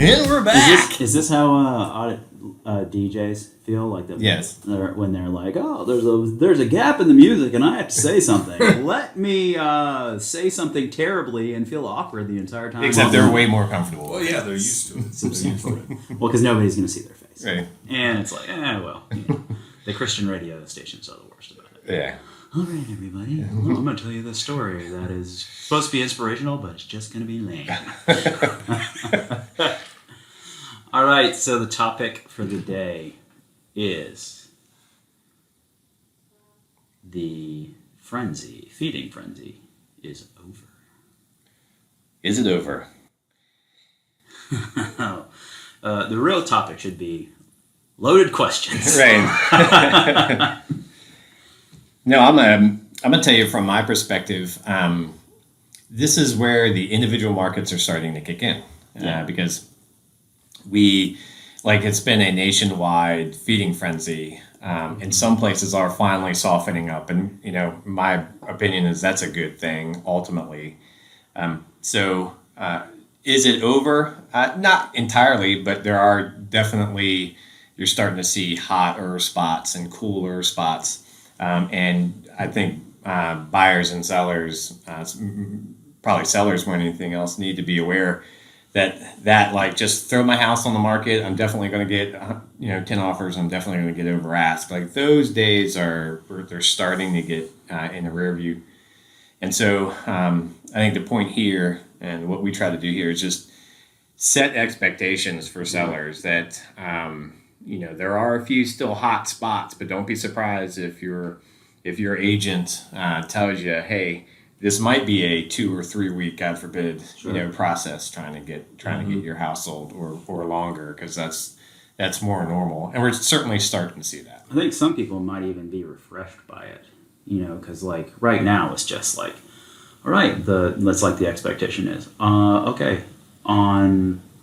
And we're back. Is this how DJs feel like that? Yes. When they're like, oh, there's a gap in the music, and I have to say something. Let me say something terribly and feel awkward the entire time. Except they're way more comfortable. Well, yeah, they're used to it. Substantially. Well, because nobody's going to see their face. Right. And it's like, the Christian radio stations are the worst about it. Yeah. All right, everybody. Well, I'm going to tell you this story that is supposed to be inspirational, but it's just going to be lame. All right, so the topic for the day is the feeding frenzy is over. Is it over? The real topic should be loaded questions. Right. No, I'm gonna tell you from my perspective. This is where the individual markets are starting to kick in, because it's been a nationwide feeding frenzy, and some places are finally softening up, and my opinion is that's a good thing ultimately. So is it over? Not entirely, but there are definitely, you're starting to see hotter spots and cooler spots. And I think buyers and sellers, probably sellers more than anything else, need to be aware that like, just throw my house on the market, I'm definitely going to get 10 offers, I'm definitely going to get over asked. Like, those days they're starting to get in the rear view. And so I think the point here, and what we try to do here, is just set expectations for sellers that there are a few still hot spots, but don't be surprised if your agent tells you, hey, this might be a 2 or 3 week, God forbid, process trying to get your house sold, or longer, because that's more normal, and we're certainly starting to see that. I think some people might even be refreshed by it, because like right now it's just like, all right, the expectation is, okay,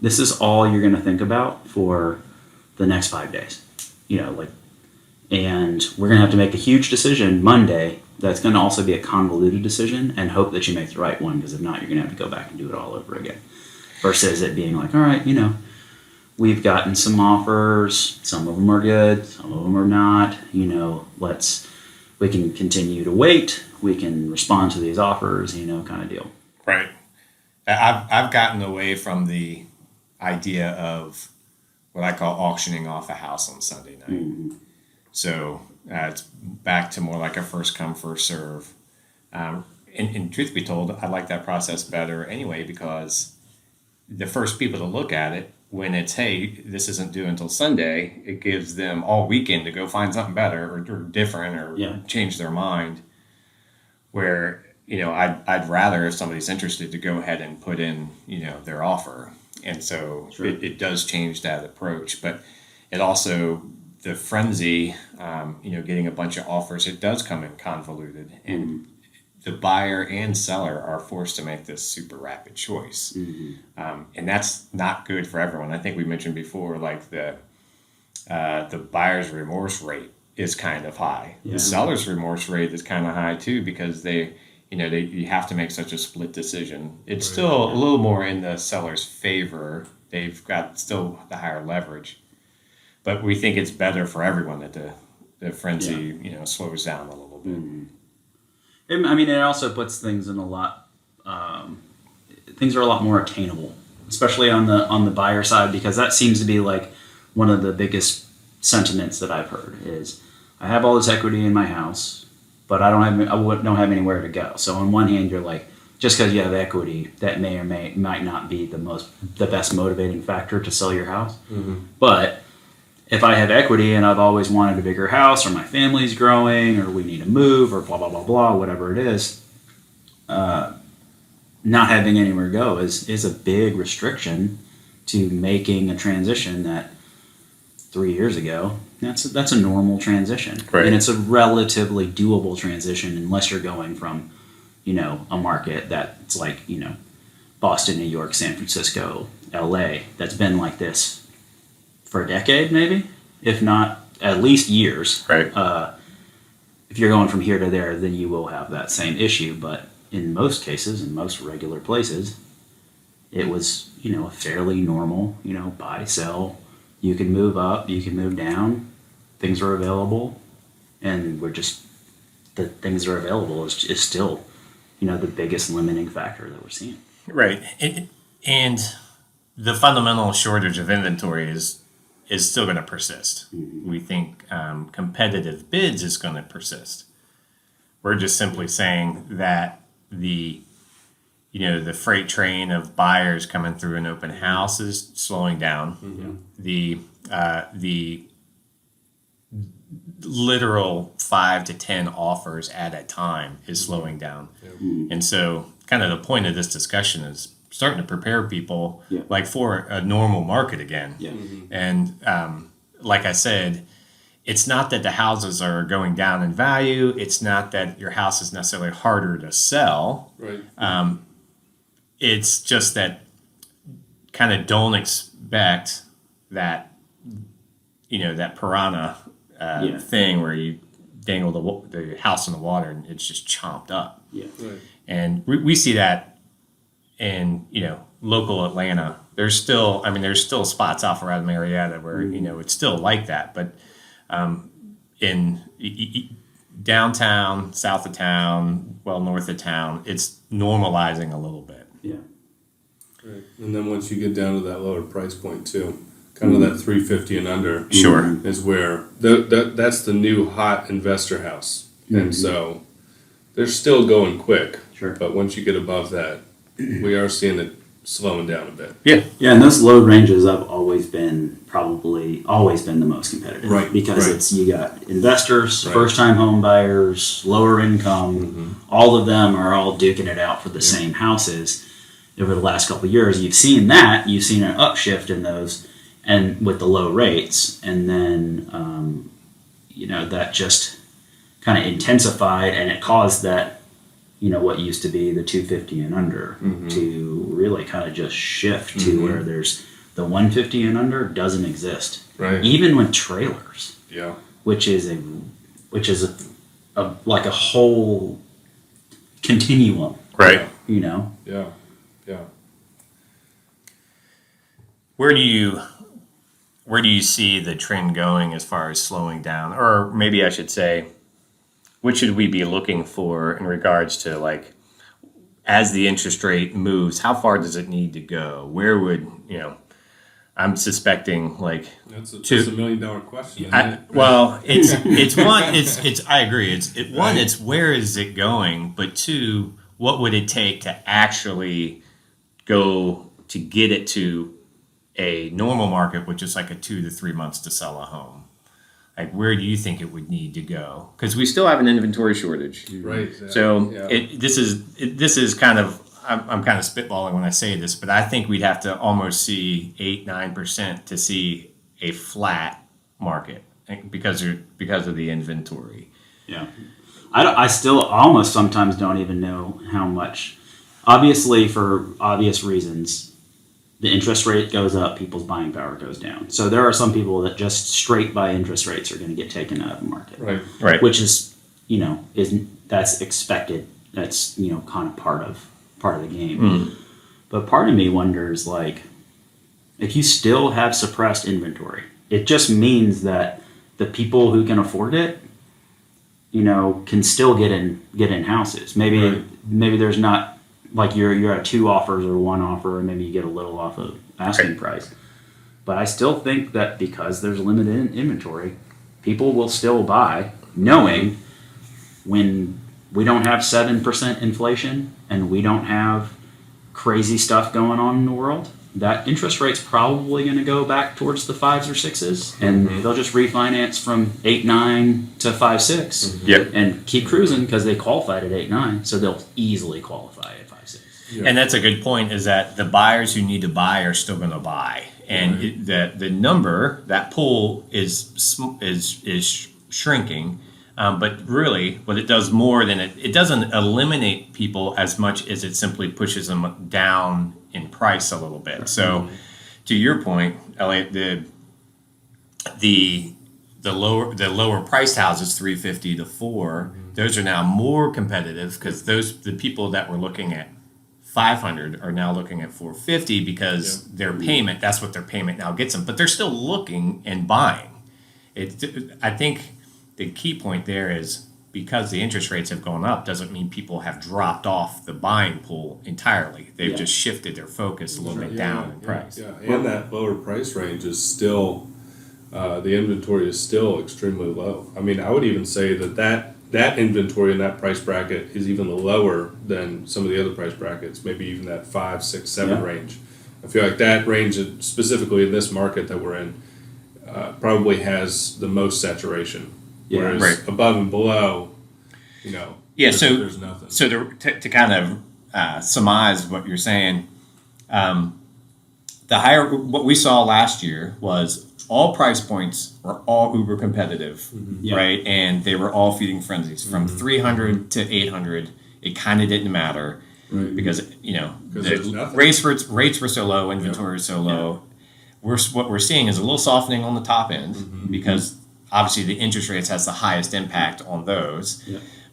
this is all you're going to think about for the next 5 days, and we're going to have to make a huge decision Monday. That's going to also be a convoluted decision, and hope that you make the right one, because if not, you're going to have to go back and do it all over again. Versus it being like, all right, we've gotten some offers, some of them are good, some of them are not, we can continue to wait, we can respond to these offers, kind of deal. Right. I've gotten away from the idea of what I call auctioning off a house on Sunday night. Mm-hmm. So it's back to more like a first come, first serve. And truth be told, I like that process better anyway, because the first people to look at it, when it's, hey, this isn't due until Sunday, it gives them all weekend to go find something better or different, or change their mind. Where, I'd rather, if somebody's interested, to go ahead and put in, their offer. And so it does change that approach. But it also, the frenzy, getting a bunch of offers, it does come in convoluted. And the buyer and seller are forced to make this super rapid choice. Mm-hmm. And that's not good for everyone. I think we mentioned before, like the buyer's remorse rate is kind of high. Yeah. The seller's remorse rate is kind of high too, because you have to make such a split decision. It's still a little more in the seller's favor. They've got still the higher leverage. But we think it's better for everyone that the frenzy, slows down a little bit. Mm-hmm. It also puts things in a lot. Things are a lot more attainable, especially on the buyer side, because that seems to be like one of the biggest sentiments that I've heard is, I have all this equity in my house, but I don't have anywhere to go. So on one hand, you're like, just because you have equity, that may or might not be the best motivating factor to sell your house. Mm-hmm. But if I have equity and I've always wanted a bigger house, or my family's growing, or we need to move, or blah, blah, blah, blah, whatever it is, not having anywhere to go is a big restriction to making a transition that 3 years ago, that's a normal transition. Right. And it's a relatively doable transition, unless you're going from, a market that's like, Boston, New York, San Francisco, LA, that's been like this for a decade, maybe, if not at least years. Right. If you're going from here to there, then you will have that same issue. But in most cases, in most regular places, it was, a fairly normal, buy, sell. You can move up, you can move down. Things are available, and the things that are available is still, the biggest limiting factor that we're seeing. Right. And the fundamental shortage of inventory is still going to persist. Mm-hmm. We think competitive bids is going to persist. We're just simply saying that the freight train of buyers coming through an open house is slowing down. Mm-hmm. The literal 5 to 10 offers at a time is slowing down. Mm-hmm. And so kind of the point of this discussion is starting to prepare people like for a normal market again. Yeah. Mm-hmm. And like I said, it's not that the houses are going down in value. It's not that your house is necessarily harder to sell. Right. It's just that kind of don't expect that, that piranha thing where you dangle the house in the water and it's just chomped up. Yeah. Right. And we see that in, local Atlanta. There's still spots off around Marietta where, it's still like that. But in downtown, south of town, north of town, it's normalizing a little bit. Yeah. Right. And then once you get down to that lower price point too, kind of that $350 and under, sure, is where that's the new hot investor house. Mm-hmm. And so they're still going quick. Sure. But once you get above that, we are seeing it slowing down a bit. Yeah. Yeah, and those load ranges have always been the most competitive. Right. Because you got investors, first-time home buyers, lower income, all of them are all duking it out for the same houses. Over the last couple of years, you've seen an upshift in those, and with the low rates, and then that just kind of intensified, and it caused that what used to be the 250 and under to really kind of just shift to where there's the 150 and under doesn't exist, right? Even with trailers, which is a like a whole continuum, right? Yeah. Where do you see the trend going as far as slowing down? Or maybe I should say, what should we be looking for in regards to, like, as the interest rate moves, how far does it need to go? Where would, I'm suspecting, like, that's a $1 million question. It's I agree. It's where is it going? But two, what would it take to actually go to get it to a normal market, which is like a 2 to 3 months to sell a home? Like, where do you think it would need to go? Because we still have an inventory shortage, right? Exactly. So this is kind of, I'm kind of spitballing when I say this, but I think we'd have to almost see 8-9% to see a flat market because of the inventory. Yeah, I still almost sometimes don't even know how much. Obviously, for obvious reasons, the interest rate goes up, people's buying power goes down. So there are some people that just straight by interest rates are going to get taken out of the market. Right. Which is, that's expected. That's, kind of part of the game. Mm. But part of me wonders, like, if you still have suppressed inventory, it just means that the people who can afford it, can still get in houses. Maybe there's not, like, you're at 2 offers or 1 offer, and maybe you get a little off of asking price. But I still think that because there's limited inventory, people will still buy, knowing when we don't have 7% inflation and we don't have crazy stuff going on in the world, that interest rate's probably going to go back towards the 5s or 6s, and they'll just refinance from 8-9 to 5-6, and keep cruising because they qualified at 8-9, so they'll easily qualify at 5-6. Yeah. And that's a good point, is that the buyers who need to buy are still going to buy, and the number, that pool is shrinking. But really, what it does more than it doesn't eliminate people as much as it simply pushes them down in price a little bit. So, to your point, Elliot, the lower priced houses, 350 to 4, those are now more competitive because the people that were looking at $500 are now looking at $450 because their payment, that's what their payment now gets them. But they're still looking and buying. I think the key point there is because the interest rates have gone up doesn't mean people have dropped off the buying pool entirely. They've just shifted their focus a little bit down in price. Yeah, and that lower price range is still, the inventory is still extremely low. I mean, I would even say that inventory in that price bracket is even lower than some of the other price brackets, maybe even that 5, 6, 7 range. I feel like that range, specifically in this market that we're in, probably has the most saturation. Whereas above and below, there's nothing. So to kind of surmise what you're saying, what we saw last year was all price points were all uber competitive, right? And they were all feeding frenzies from 300 to 800. It kind of didn't matter because the rates were so low, inventory was so low. What we're seeing is a little softening on the top end because obviously the interest rates has the highest impact on those,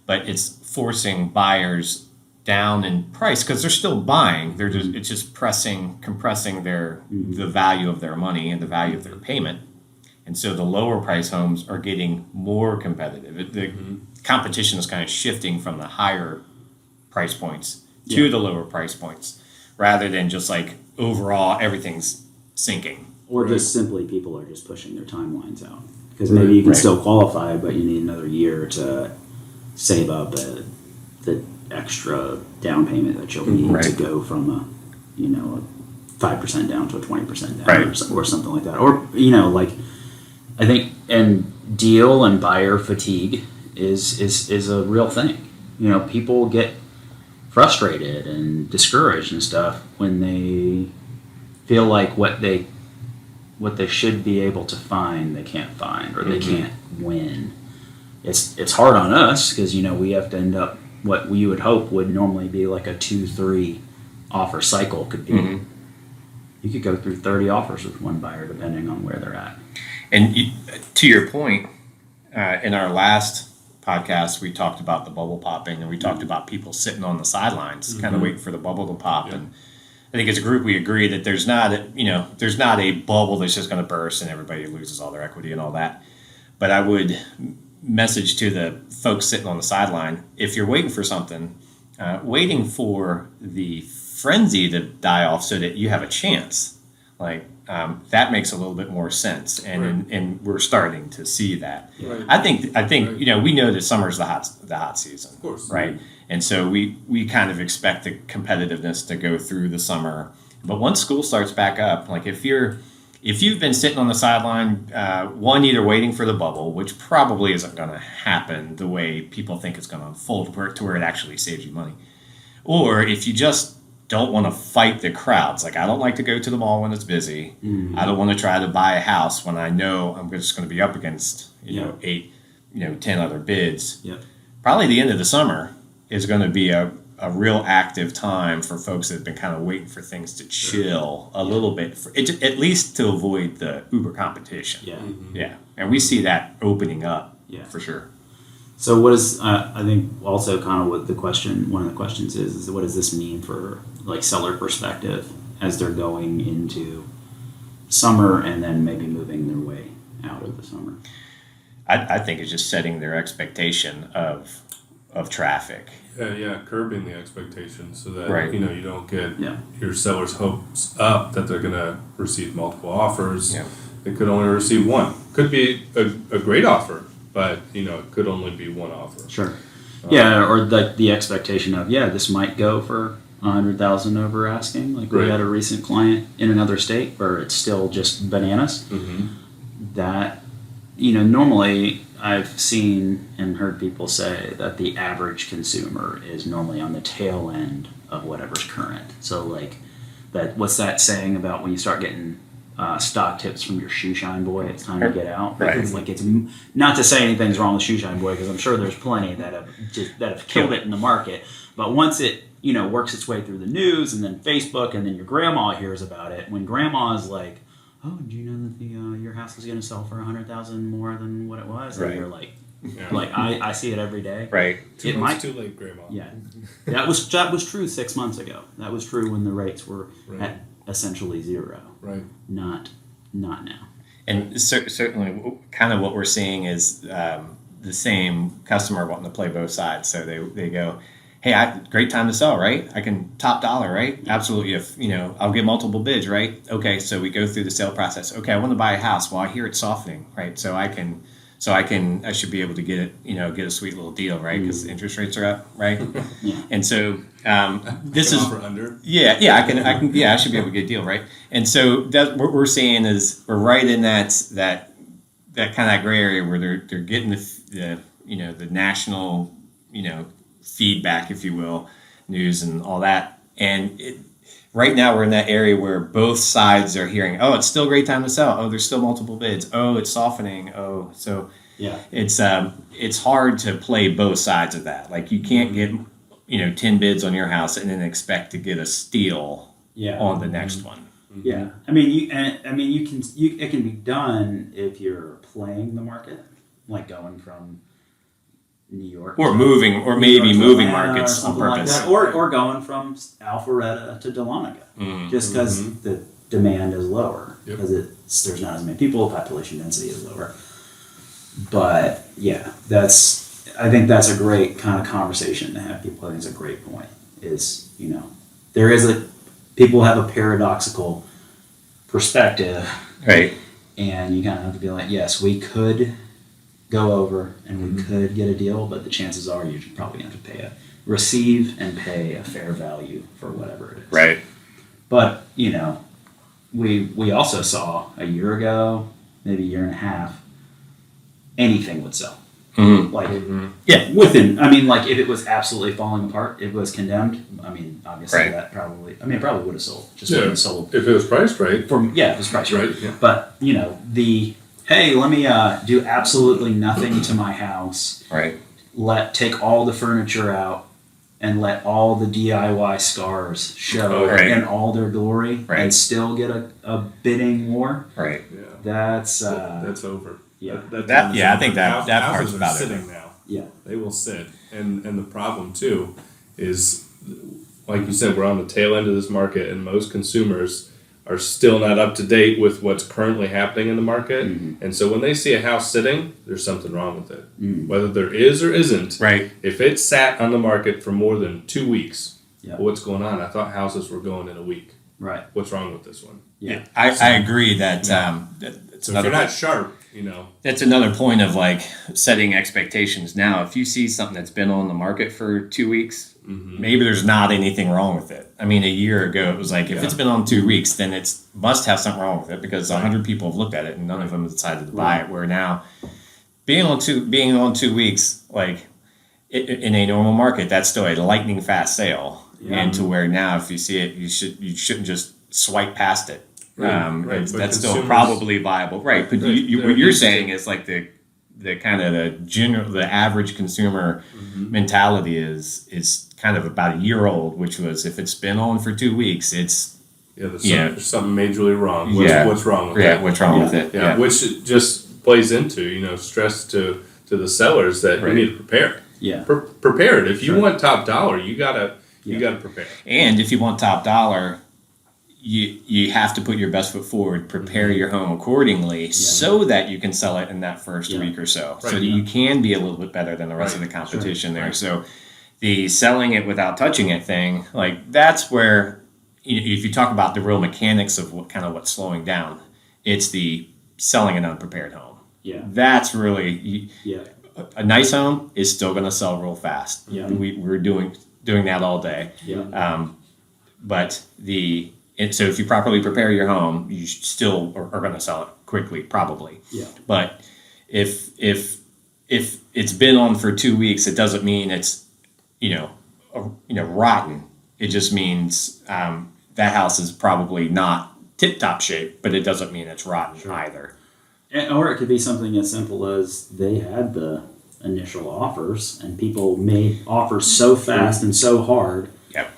but it's forcing buyers down in price because they're still buying. It's just compressing the value of their money and the value of their payment, and so the lower price homes are getting more competitive. The competition is kind of shifting from the higher price points to the lower price points, rather than just like overall everything's sinking. Or just simply people are just pushing their timelines out. Because maybe you can still qualify, but you need another year to save up the extra down payment that you'll need to go from a 5% down to a 20% down or something like that. Or, I think, and deal and buyer fatigue is a real thing. People get frustrated and discouraged and stuff when they feel like what they should be able to find, they can't find, or they can't win. It's hard on us because, we have to end up what we would hope would normally be like a 2-3 offer cycle could be. You could go through 30 offers with one buyer depending on where they're at. And to your point, in our last podcast, we talked about the bubble popping and we talked about people sitting on the sidelines, kind of waiting for the bubble to pop. And I think as a group we agree that there's not a bubble that's just going to burst and everybody loses all their equity and all that. But I would message to the folks sitting on the sideline, if you're waiting for something, waiting for the frenzy to die off so that you have a chance, that makes a little bit more sense, and we're starting to see that. I think we know that summer's the hot season, of course, right? And so we kind of expect the competitiveness to go through the summer. But once school starts back up, if you've been sitting on the sideline, either waiting for the bubble, which probably isn't going to happen the way people think it's going to unfold, to where it actually saves you money, or if you just don't want to fight the crowds. I don't like to go to the mall when it's busy. I don't want to try to buy a house when I know I'm just going to be up against 8, 10 other bids. Probably the end of the summer is going to be a real active time for folks that have been kind of waiting for things to chill a little bit, at least to avoid the uber competition. And we see that opening up for sure. So what is, I think also kind of what one of the questions is what does this mean for seller perspective as they're going into summer and then maybe moving their way out of the summer? I think it's just setting their expectation of traffic. Curbing the expectations so that you don't get your seller's hopes up that they're going to receive multiple offers. They could only receive one. Could be a great offer, but it could only be one offer. Sure. Or the expectation of this might go for $100,000 over asking. We had a recent client in another state where it's still just bananas. That normally I've seen and heard people say that the average consumer is normally on the tail end of whatever's current. So what's that saying about when you start getting stock tips from your shoe shine boy, it's time to get out. It's not to say anything's wrong with shoe shine boy, because I'm sure there's plenty that have killed it in the market. But once it works its way through the news and then Facebook and then your grandma hears about it, when grandma's like, oh, do you know that your house is going to sell for $100,000 more than what it was? And you're like, Yeah. Like I see it every day. Right. It Months might. too late, Grandma. Yeah, that was true 6 months ago. That was true when the rates were at essentially zero. Right. Not now. And certainly, kind of what we're seeing is the same customer wanting to play both sides. So they go, hey, great time to sell, right? I can top dollar, right? Absolutely. If I'll get multiple bids, right? Okay, so we go through the sale process. Okay, I want to buy a house. Well, I hear it's softening, right? So I should be able to get it, get a sweet little deal, right? Because interest rates are up, right? Yeah. And so this Can is offer under. I should be able to get a deal, right? And so that what we're seeing is we're right in that kind of gray area where they're getting the national feedback, if you will, news and all that, and right now we're in that area where both sides are hearing, oh, it's still a great time to sell. Oh, there's still multiple bids. Oh, it's softening. Oh, so Yeah. it's hard to play both sides of that. Like you can't get 10 bids on your house and then expect to get a steal on the next one. Yeah. I mean, it can be done if you're playing the market, like going from New York Or to- maybe to moving Atlanta or markets on something like purpose. that. Or going from Alpharetta to Dahlonega, just because the demand is lower, Yep. because there's not as many people, population density is lower. But yeah, I think that's a great kind of conversation to have. People, I think it's a great point. Is people have a paradoxical perspective, Right. and you kind of have to be like, yes, we could go over and we could get a deal, but the chances are you're probably going to have to receive and pay a fair value for whatever it is. Right. But, we also saw a year ago, maybe a year and a half, anything would sell. Mm-hmm. Like, Yeah. like if it was absolutely falling apart, it was condemned. I mean, obviously Right. it probably would have sold. Just wouldn't have sold. If it was priced right. It was priced right. Right, yeah. But, hey, let me do absolutely nothing to my house. Right. Take all the furniture out and let all the DIY scars show Right. in all their glory Right. and still get a bidding war. Right. Yeah. That's That's over. yeah. I think that part's houses are about it. sitting now. Yeah. They will sit, and the problem too is, like you said, we're on the tail end of this market, and most consumers are still not up to date with what's currently happening in the market, and so when they see a house sitting, there's something wrong with it. Whether there is or isn't, Right. if it sat on the market for more than 2 weeks, Yeah. what's going on? I thought houses were going in a week. Right. What's wrong with this one? Yeah. I agree that it's So if you're not sharp, that's another point of like setting expectations now. If you see something that's been on the market for 2 weeks, maybe there's not anything wrong with it. I mean, a year ago it was like, if it's been on 2 weeks, then it must have something wrong with it because 100 people have looked at it and none of them have decided to buy it. Where now, being on 2 weeks, like in a normal market, that's still a lightning fast sale. Yeah. And to where now, if you see it, you shouldn't just swipe past it. Right. But That's still consumers- probably viable, right? But Right. what you're saying is like the kind of the average consumer mentality is kind of about a year old, which was if it's been on for 2 weeks, it's there's something majorly wrong. What's wrong with yeah, that? what's wrong with it? Yeah, which just plays into stress to the sellers that Right. you need to prepare. Yeah. Prepare it. If you want top dollar, you gotta prepare. And if you want top dollar, you have to put your best foot forward, prepare your home accordingly, so that you can sell it in that first week or so, so Right. that you can be a little bit better than the rest of the competition there. Right. So the selling it without touching it thing, like that's where if you talk about the real mechanics of what's slowing down, it's the selling an unprepared home. Yeah. That's really Yeah. a nice home is still going to sell real fast. Yeah. We're doing that all day. Yeah. So if you properly prepare your home, you still are going to sell it quickly, probably. Yeah. But if it's been on for 2 weeks, it doesn't mean it's rotten. It just means that house is probably not tip top shape, but it doesn't mean it's rotten either. Or it could be something as simple as they had the initial offers and people made offers so fast and so hard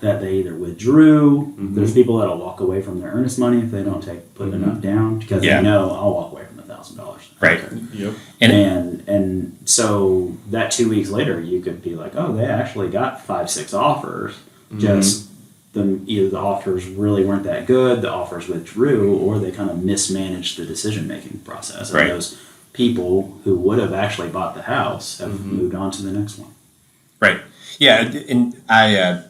that they either withdrew. There's people that'll walk away from their earnest money if they don't put enough down because they know I'll walk away from $1,000. Right. Yep. And so that 2 weeks later, you could be like, oh, they actually got 5-6 offers. Just either the offers really weren't that good, the offers withdrew, or they kind of mismanaged the decision making process. And Right. those people who would have actually bought the house have moved on to the next one. Right. Yeah. And I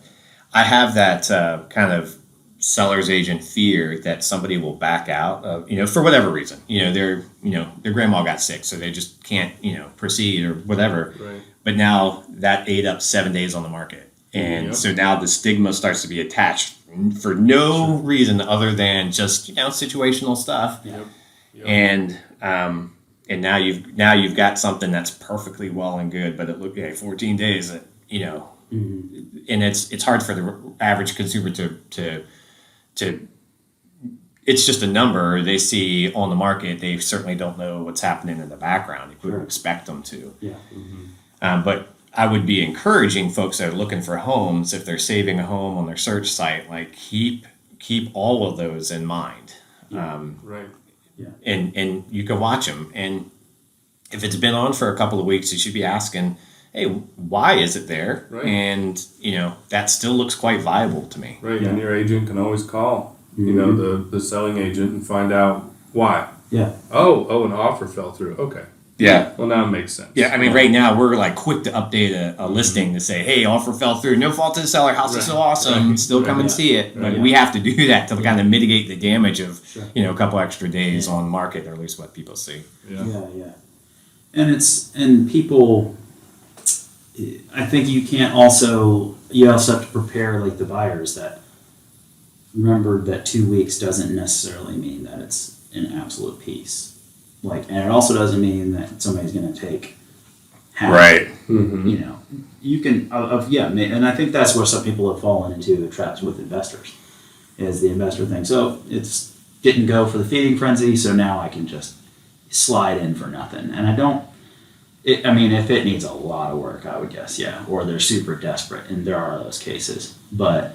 have that kind of seller's agent fear that somebody will back out of, for whatever reason. Their grandma got sick, so they just can't, proceed or whatever. Right. But now that ate up 7 days on the market. And so now the stigma starts to be attached for no reason other than just, situational stuff. Yep. And now you've got something that's perfectly well and good, but it looked 14 days, and it's hard for the average consumer to it's just a number they see on the market. They certainly don't know what's happening in the background. You wouldn't expect them to. Yeah. But I would be encouraging folks that are looking for homes, if they're saving a home on their search site, like keep all of those in mind. Right. Yeah. And you can watch them. And if it's been on for a couple of weeks, you should be asking, hey, why is it there? Right. And, that still looks quite viable to me. Right. Yeah. And your agent can always call, the selling agent and find out why. Yeah. Oh, an offer fell through. Okay. Yeah. Well, now it makes sense. Yeah, I mean, right now we're like quick to update a listing to say, hey, offer fell through. No fault to the seller. House is so awesome. Right. Still come and see it. But we have to do that to kind of mitigate the damage of, a couple extra days on market, or at least what people see. Yeah. And people, I think you also have to prepare like the buyers that remember that 2 weeks doesn't necessarily mean that it's an absolute peace. And it also doesn't mean that somebody's going to take half. Right. You can, and I think that's where some people have fallen into the traps with investors, is the investor thing. So it's didn't go for the feeding frenzy, so now I can just slide in for nothing. And if it needs a lot of work, I would guess, or they're super desperate, and there are those cases, but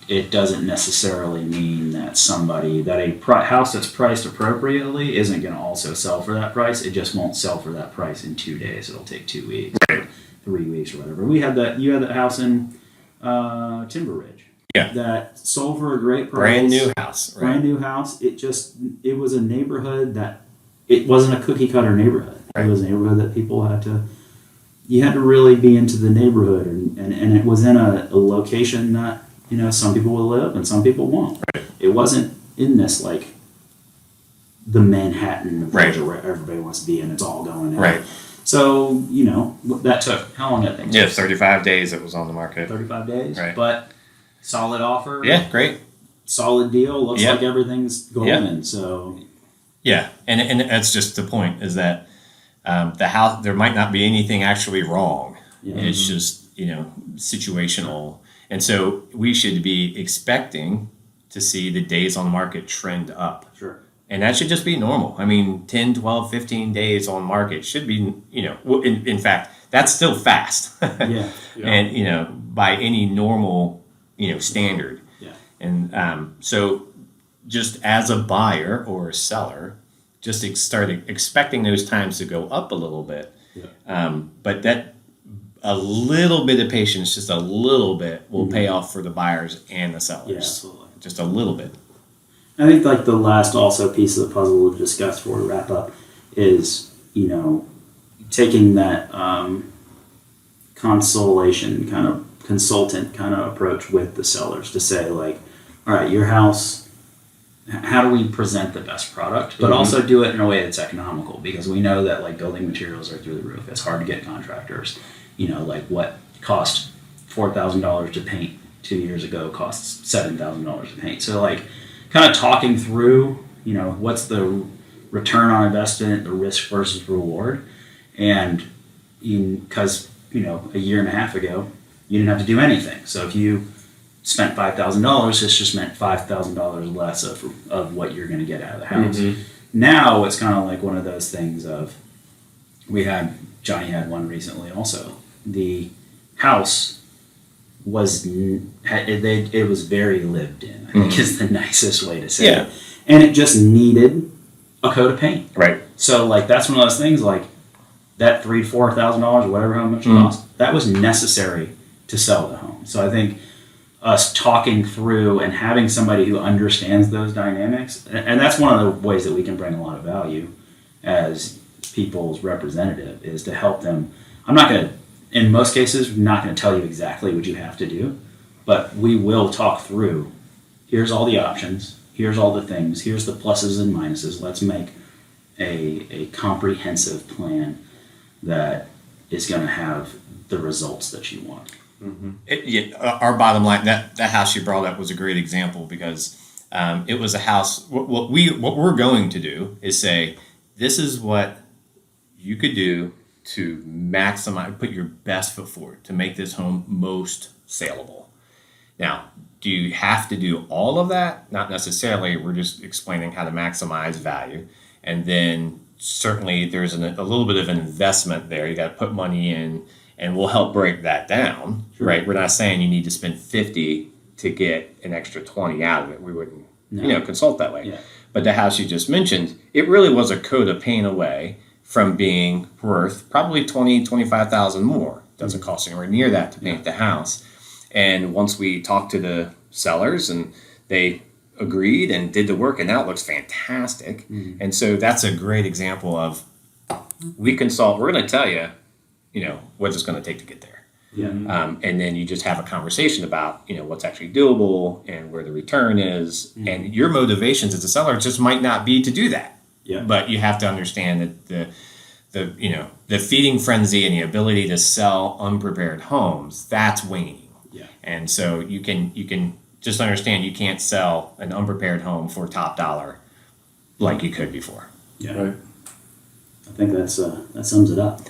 it doesn't necessarily mean that a house that's priced appropriately isn't going to also sell for that price. It just won't sell for that price in 2 days. It'll take 2 weeks, or 3 weeks, or whatever. You had that house in Timber Ridge. Yeah. That sold for a great price. Brand new house. Right. Brand new house. It was a neighborhood that, it wasn't a cookie cutter neighborhood. Right. It was a neighborhood that people you had to really be into the neighborhood, and it was in a location that, some people will live and some people won't. Right. It wasn't in this the Manhattan of right. where everybody wants to be and it's all going in. Right. So, that took, how long did that think? Yeah, 35 days it was on the market. 35 days. Right. But solid offer. Yeah, great. Solid deal. Looks Yep. like everything's golden. So. Yeah, and that's just the point, is that the house, there might not be anything actually wrong. Yeah. It's just, situational. And so we should be expecting to see the days on market trend up. Sure. And that should just be normal. I mean, 10, 12, 15 days on market should be, in fact, that's still fast. Yeah. And, by any normal, standard. Yeah. And so just as a buyer or a seller, just start expecting those times to go up a little bit. Yeah. But that a little bit of patience, just a little bit, will pay off for the buyers and the sellers. Yeah, absolutely. Just a little bit. I think the last also piece of the puzzle to discuss before we wrap up is, taking that consultant kind of approach with the sellers to say all right, your house, how do we present the best product, but also do it in a way that's economical, because we know that building materials are through the roof. It's hard to get contractors. What cost $4,000 to paint 2 years ago costs $7,000 to paint. So kind of talking through, what's the return on investment, the risk versus reward. And because, a year and a half ago, you didn't have to do anything. So if you spent $5,000, it's just meant $5,000 less of what you're going to get out of the house. Now it's kind of like one of those things of, Johnny had one recently also. The house it was very lived in, I think is the nicest way to say it. And it just needed a coat of paint. Right. So like that's one of those things like that $3,000 to $4,000 or whatever how much it cost, that was necessary to sell the home. So I think us talking through and having somebody who understands those dynamics, and that's one of the ways that we can bring a lot of value as people's representative, is to help them. I'm not going to, in most cases, not going to tell you exactly what you have to do, but we will talk through, here's all the options, here's all the things, here's the pluses and minuses. Let's make a comprehensive plan that is going to have the results that you want. Our bottom line, that house you brought up was a great example because it was a house. What we're going to do is say, this is what you could do to maximize, put your best foot forward to make this home most saleable. Now, do you have to do all of that? Not necessarily. We're just explaining how to maximize value. And then certainly there's a little bit of an investment there. You got to put money in, and we'll help break that down, right? We're not saying you need to spend 50 to get an extra 20 out of it. We wouldn't, consult that way. Yeah. But the house you just mentioned, it really was a coat of paint away from being worth probably 20, 25,000 more. Doesn't cost anywhere near that to paint the house. And once we talked to the sellers and they agreed and did the work, and now it looks fantastic. And so that's a great example of we consult. We're going to tell you, what it's going to take to get there. Yeah. And then you just have a conversation about, what's actually doable and where the return is. And your motivations as a seller just might not be to do that. Yeah. But you have to understand that the feeding frenzy and the ability to sell unprepared homes, that's waning. Yeah. And so you can just understand you can't sell an unprepared home for top dollar like you could before. Yeah. Right. I think that sums it up.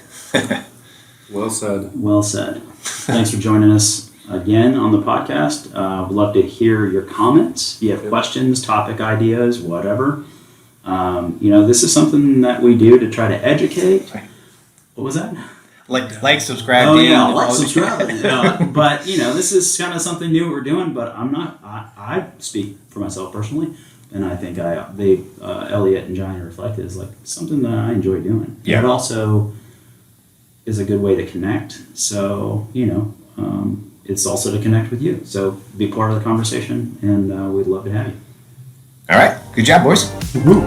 Well said. Well said. Thanks for joining us again on the podcast. We'd love to hear your comments. If you have questions, topic ideas, whatever. This is something that we do to try to educate. What was that? Like, subscribe. Oh yeah, like, subscribe. But this is kind of something new we're doing. But I speak for myself personally, and I think Elliot and Johnny reflected is like something that I enjoy doing. Yeah. It also is a good way to connect. So it's also to connect with you. So be part of the conversation, and we'd love to have you. All right. Good job, boys. Woo.